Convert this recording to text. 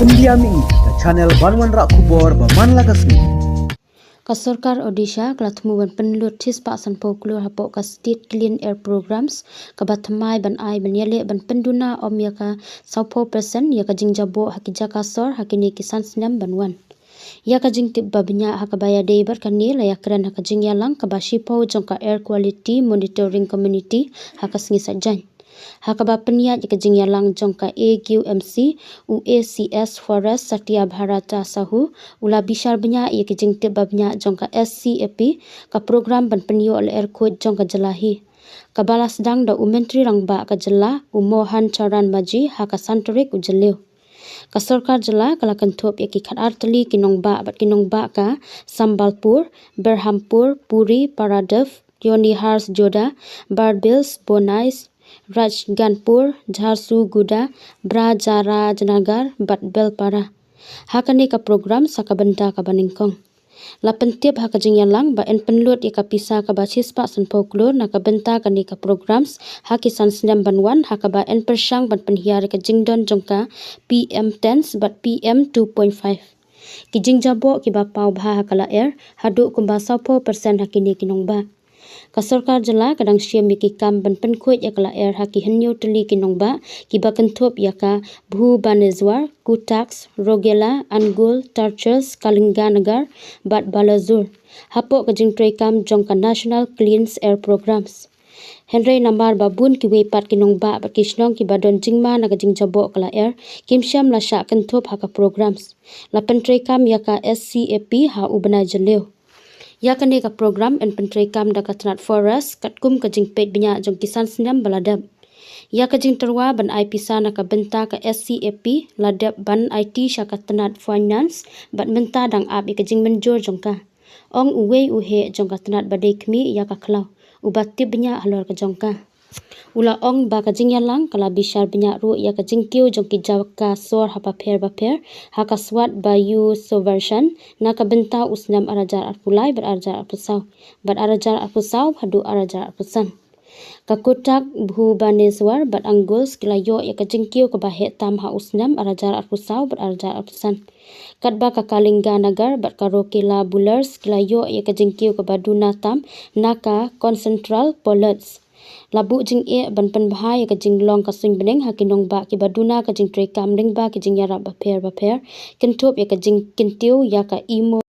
India mi ke channel Banwan Rak Kubor Baman Lagasmi. Ka sorkar Odisha kelatmuan pynlut tis pasan klur hapok ka state clean air programs ka batmai ban ai ban yale ban penduna om ya ka 4% ya ka jingjabo hakija kasor hakini kisan senam banwan. Ya ka jing tip babnya hakabaya deibar kanil ya kran hakajing yalang ka bashipo jongka air quality monitoring community hakasngi sajan. Hakaba peniat ka jing yalang jongka AQMC UACS Forest Satya Bharata Sahu ula bishar benya ya ka jing tip babnya jongka SCAP ka program ban penio al air code jongka jelahi. Kabala sedang da umentri rangba ka jela umohan caran maji hakasantorik ujeleu. Ka sorkar jela kala kentop ya ki khat artali kinongba ka Sambalpur, Berhampur, Puri, Paradev, Yonihars Joda, Barbils, Bonais, Rajganpur, Jharsu Guda, Brajara Janagar, Batbelpara. Hakani ka program sakabenta ka baningkong. Lapan tiap hakajing yalang ba en pynlut ya kapisa ka basis pa san folklore na kabenta kani ka programs hakisan senam banwan hakaba en persang ban penhiar ka jingdon jongka PM10 bat PM 2.5 ki jingjabo ki ba pau bha hakala air hadu kumba 4% hakini kinongba. Ka sorkar jela kadang siam ki kam ban pynkhuid ya kala air haki henyo teli kinongba ki ba kentop ya ka bhu banezwar kutaks rogela angul tarchers kalinganagar bat balazur hapo ka jingtrai kam jongka national clean air programs. Henry nambar babun ki wepat kinongba bat kisnong ki badon jingma na ka jingjabo kala air kimsyam la sha kentop haka programs la pentrai kam ya ka SCAP ha ubna jeleu. Ya kani ka program en pentrai kam da katnat forest katkum ka jingpet binya jong kisan senam baladab. Ya ka jing terwa ban ai pisa na ka benta ka SCAP ladab ban IT sya katnat finance bat menta dang ap ka jing menjor jongka. Ong uwe uhe jong katnat badai kmi ya ka klau ubat tip binya halor ka jongka. Ula ong ba ka jing yalang kala bishar binya ru ya ka jing kiu jong ki jawka sor hapa pher haka swat bayu sovershan na ka benta usnam arajar arpulai ber arajar arpusau bat arajar arpusau hadu arajar arpusan ka kotak bhu baneswar bat angguls kilayo ya ka jing kiu ka bahe tam ha usnam arajar arpusau ber arajar arpusan kat ba ka kalingga nagar bat ka rokela bulers kilayo ya ka jing kiu ka baduna tam naka concentral pollets labu jing e ban pen bahai ka jing long ka swing beneng hakinong ba ki baduna ka jing tray kam ding ba ki jing yarap ba pher kentop ya ka jing kintiu ya ka imo